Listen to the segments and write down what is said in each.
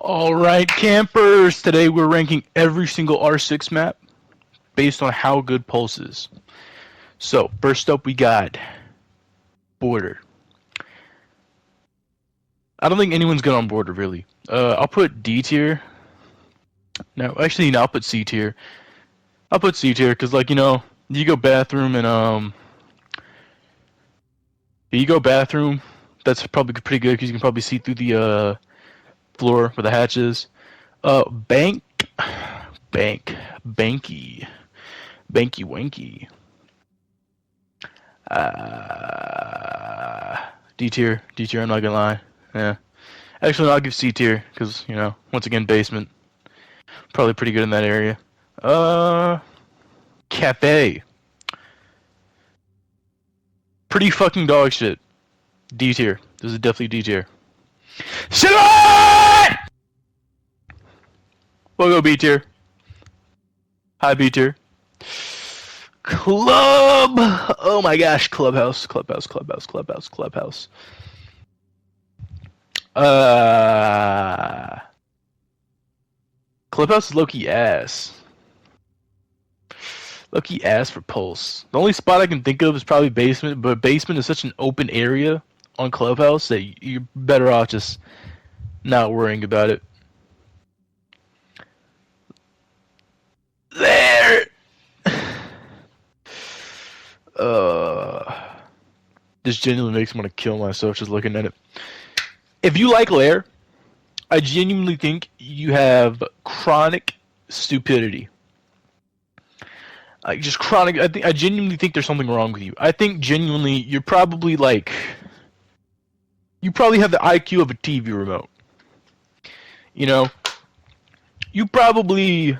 Alright, campers! Today we're ranking every single R6 map based on how good Pulse is. So, first up we got Border. I don't think anyone's good on Border, really. I'll put D tier. No, actually, no, I'll put C tier. I'll put C tier, because, like, you know, you go bathroom and, you go bathroom, that's probably pretty good, because you can probably see through the, floor where the hatch is. Banky. Wanky. D tier, I'm not gonna lie. Yeah. Actually, no, I'll give C tier, because, you know, once again, basement. Probably pretty good in that area. Cafe. Pretty fucking dog shit. D tier. This is definitely D tier. Shit! We'll go B tier. Hi, B tier. Club! Oh my gosh, Clubhouse. Clubhouse is low-key ass. Low-key ass for Pulse. The only spot I can think of is probably basement, but basement is such an open area on Clubhouse that you're better off just not worrying about it. There! This genuinely makes me want to kill myself just looking at it. If you like Lair, I genuinely think you have chronic stupidity. Like, just chronic. I genuinely think there's something wrong with you. I think genuinely you're probably like, you probably have the IQ of a TV remote. You know, you probably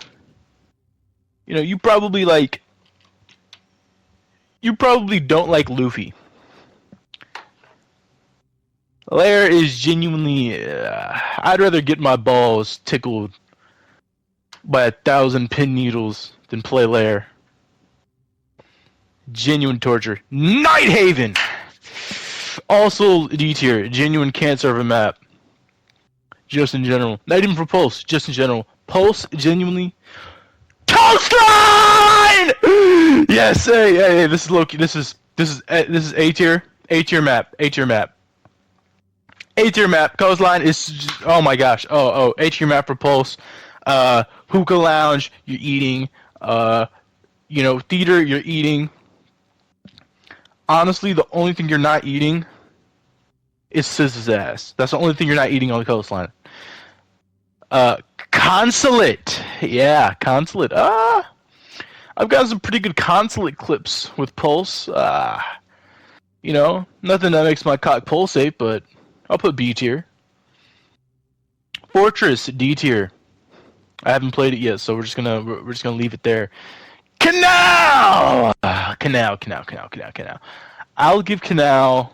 don't like Luffy. Lair is genuinely, I'd rather get my balls tickled by 1,000 pin needles than play Lair. Genuine torture. Night Haven! Also D tier. Genuine can't serve a map. Just in general. Not even for Pulse. Just in general. Pulse, genuinely. Coastline! Yes, hey, this is Loki. This is A tier. A tier map. A tier map. A tier map. Coastline is, oh my gosh. Oh, A tier map for Pulse. Hookah lounge, you're eating. You know, theater, you're eating. Honestly, the only thing you're not eating is Sis's ass. That's the only thing you're not eating on the Coastline. Consulate. Yeah, Consulate. I've got some pretty good Consulate clips with Pulse. You know, nothing that makes my cock pulsate, but I'll put B tier. Fortress, D tier. I haven't played it yet, so we're just gonna leave it there. Canal! Canal. I'll give Canal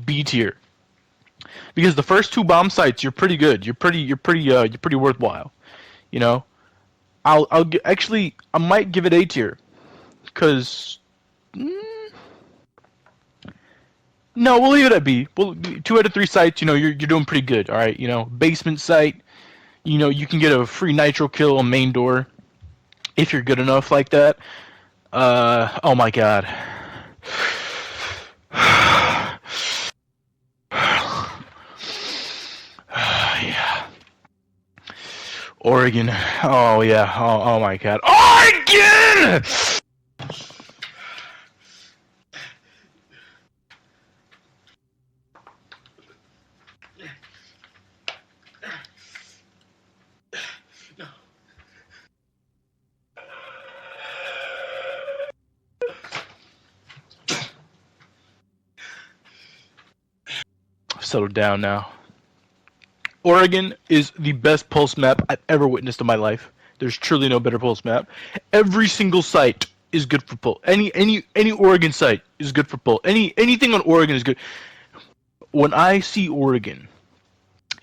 B tier. Because the first two bomb sites, you're pretty good. You're pretty worthwhile. You know? Actually, I might give it A tier. Cause no, we'll leave it at B. Well, 2 out of 3 sites, you know, you're doing pretty good, alright? You know, basement site, you know, you can get a free nitro kill on main door if you're good enough like that. Oh my god. Yeah. Oregon. Oh yeah. Oh my god. Oregon! Settled down now. Oregon is the best Pulse map I've ever witnessed in my life. There's truly no better Pulse map. Every single site is good for Pulse. Any Oregon site is good for Pulse. Anything on Oregon is good. When I see Oregon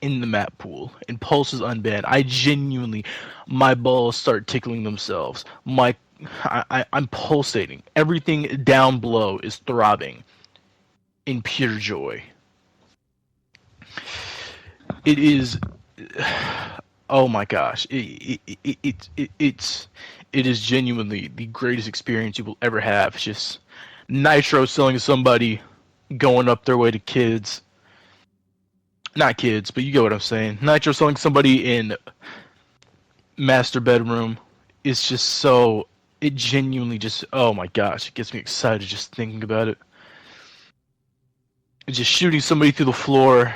in the map pool and Pulse is unbanned, I genuinely, my balls start tickling themselves. I'm pulsating. Everything down below is throbbing in pure joy. It is. Oh my gosh! It is genuinely the greatest experience you will ever have. It's just Nitro selling somebody going up their way to kids. Not kids, but you get what I'm saying. Nitro selling somebody in master bedroom is just so. It genuinely just. Oh my gosh! It gets me excited just thinking about it. Just shooting somebody through the floor.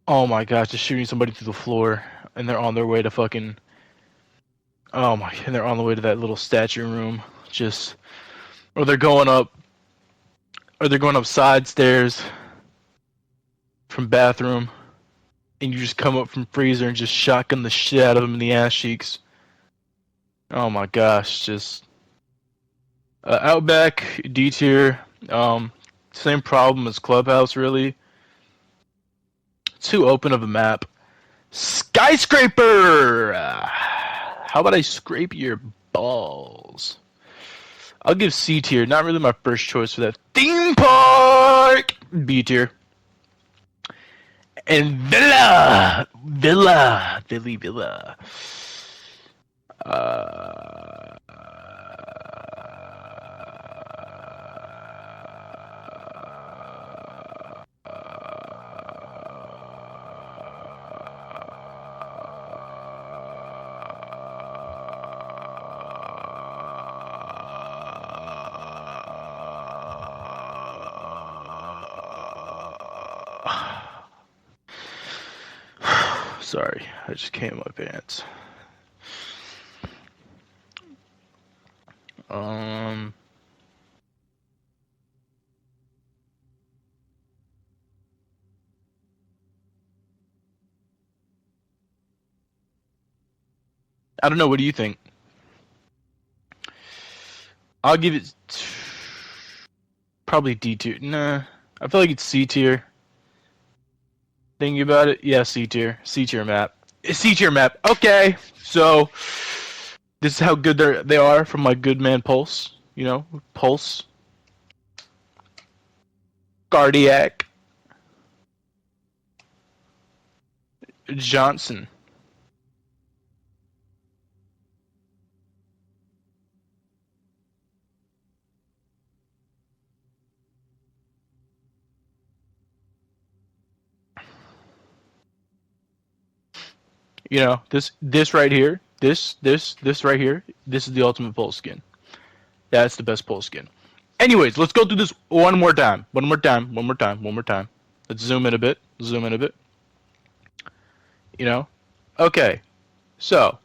Oh my gosh! Just shooting somebody through the floor, and they're on their way to fucking. Oh my! And they're on the way to that little statue room. Just. Or they're going up. Or they're going up side stairs. From bathroom. And you just come up from freezer and just shotgun the shit out of them in the ass cheeks. Oh my gosh, just Outback, D tier, same problem as Clubhouse really. Too open of a map. Skyscraper! How about I scrape your balls? I'll give C tier, not really my first choice for that. Theme park! B tier. And Villa! Villa! Sorry, I just came in my pants. I don't know. What do you think? I'll give it probably D tier. Nah, I feel like it's C tier. Thinking about it, yeah, C tier. C tier map. C tier map. Okay, so this is how good they are from my good man Pulse. You know, Pulse, Cardiac, Johnson. You know, this right here, this right here, this is the ultimate Pulse skin. That's the best Pulse skin. Anyways, let's go through this one more time. One more time. Let's zoom in a bit. You know? Okay. So,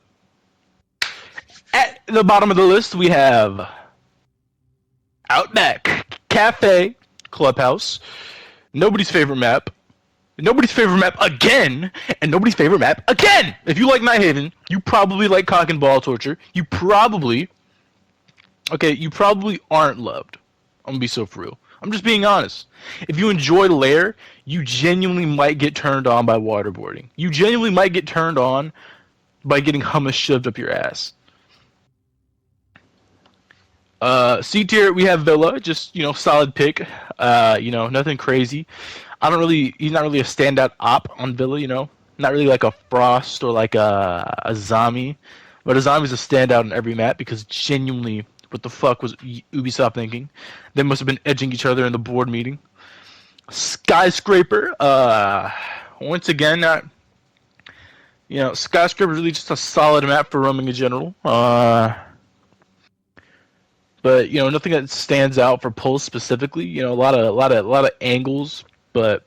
at the bottom of the list, we have Outback, Cafe, Clubhouse, Nobody's Favorite Map, Nobody's Favorite Map again, and Nobody's Favorite Map again! If you like Night Haven, you probably like Cock and Ball Torture. You probably aren't loved. I'm gonna be so for real. I'm just being honest. If you enjoy Lair, you genuinely might get turned on by waterboarding. You genuinely might get turned on by getting hummus shoved up your ass. C tier, we have Villa, just, you know, solid pick. You know, nothing crazy. He's not really a standout op on Villa, you know. Not really like a Frost or like a Zami. But a Zami's a standout on every map because genuinely, what the fuck was Ubisoft thinking? They must have been edging each other in the board meeting. Skyscraper, once again, not, you know, Skyscraper is really just a solid map for roaming in general. But, you know, nothing that stands out for Pulse specifically. You know, a lot of angles, but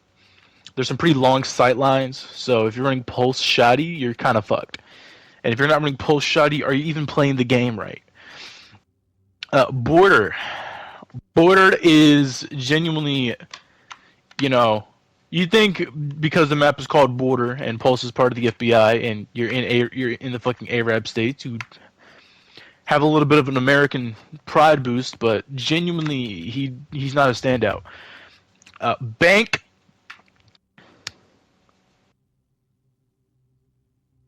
there's some pretty long sight lines. So if you're running Pulse shoddy, you're kind of fucked. And if you're not running Pulse shoddy, are you even playing the game right? Border is genuinely, you know, you think because the map is called Border and Pulse is part of the FBI and you're in the fucking Arab states, you have a little bit of an American pride boost, but genuinely he's not a standout. Bank,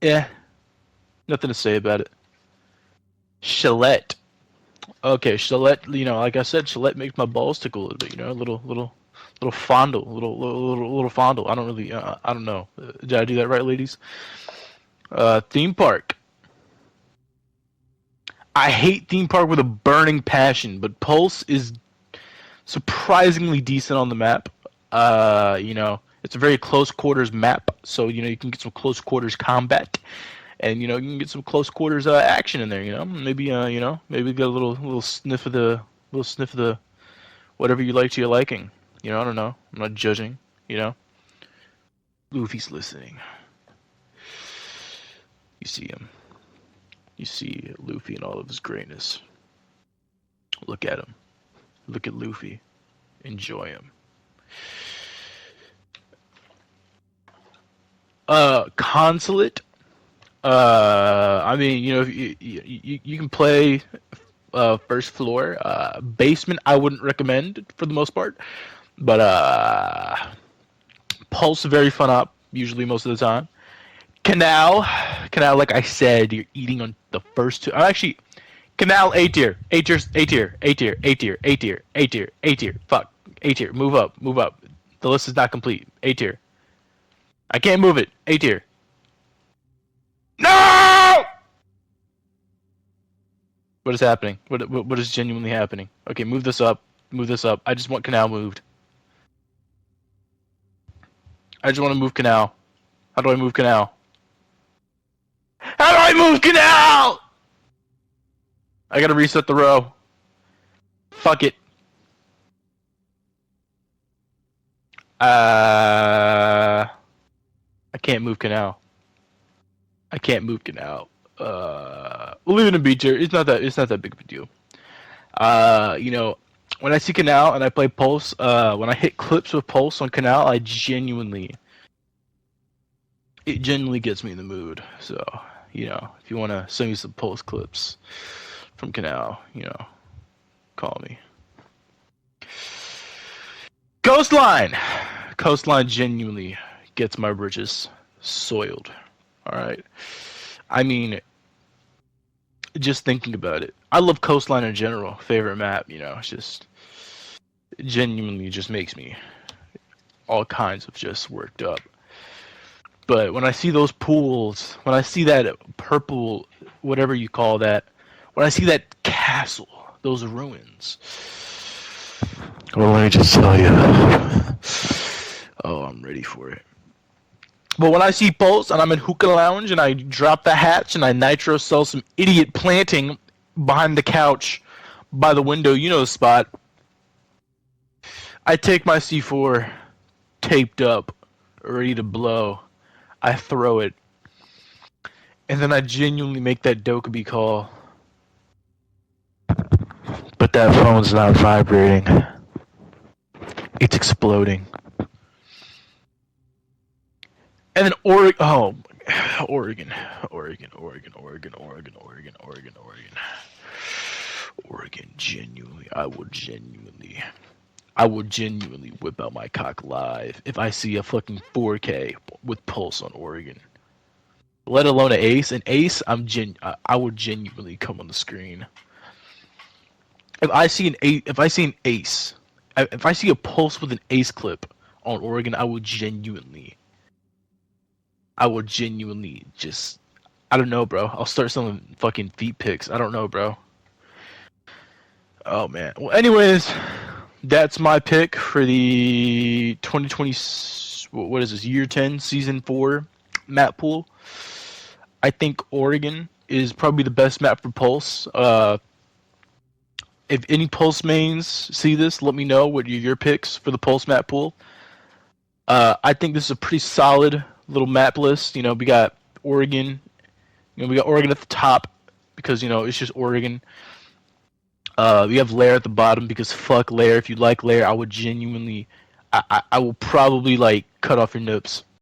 nothing to say about it. Okay, Shalette, you know, like I said, Shalette makes my balls tickle a little bit, you know, a little Little fondle, little fondle. I don't really, I don't know. Did I do that right, ladies? Theme park. I hate theme park with a burning passion, but Pulse is surprisingly decent on the map. It's a very close quarters map, so you can get some close quarters combat, and you can get some close quarters action in there. Maybe get a little sniff of the whatever you like to your liking. I don't know. I'm not judging. Luffy's listening. You see him. You see Luffy in all of his greatness. Look at him. Look at Luffy. Enjoy him. Consulate. I mean, you can play first floor. Basement, I wouldn't recommend for the most part. But Pulse, very fun up, usually most of the time. Canal, like I said, you're eating on the first two. Actually, Canal A tier, A tier, A tier, A tier, A tier, A tier, A tier, A tier. Fuck, A tier. Move up. The list is not complete. A tier. I can't move it. A tier. No! What is happening? What is genuinely happening? Okay, move this up. Move this up. I just want Canal moved. I just want to move Canal. How do I move Canal? How do I move Canal? I gotta reset the row. Fuck it. I can't move Canal. I can't move Canal. We'll leave it in B tier. It's not that big of a deal. When I see Canal and I play Pulse, when I hit clips with Pulse on Canal, it genuinely gets me in the mood. So, if you want to send me some Pulse clips from Canal, call me. Coastline genuinely gets my bridges soiled. All right. I mean, just thinking about it, I love Coastline in general. Favorite map, it's just genuinely just makes me all kinds of just worked up. But when I see those pools, when I see that purple, whatever you call that, when I see that castle, those ruins, well, let me just tell you, oh, I'm ready for it. But when I see Pulse and I'm in Hookah Lounge and I drop the hatch and I nitro sell some idiot planting behind the couch by the window, the spot, I take my C4 taped up, ready to blow. I throw it. And then I genuinely make that Dokkaebi call. But that phone's not vibrating. It's exploding. And then Oregon, genuinely, I will genuinely whip out my cock live if I see a fucking 4K with Pulse on Oregon. Let alone an ace. An ace, I would genuinely come on the screen. If I see an ace, if I see a Pulse with an ace clip on Oregon, I would genuinely just, I don't know, bro. I'll start selling fucking feet pics. I don't know, bro. Oh, man. Well, anyways, that's my pick for the 2020, what is this, Year 10, Season 4 map pool. I think Oregon is probably the best map for Pulse. If any Pulse mains see this, let me know what your picks for the Pulse map pool. I think this is a pretty solid little map list. We got Oregon. We got Oregon at the top because it's just Oregon. We have Lair at the bottom because fuck Lair. If you like Lair, I would genuinely, I will probably cut off your nips.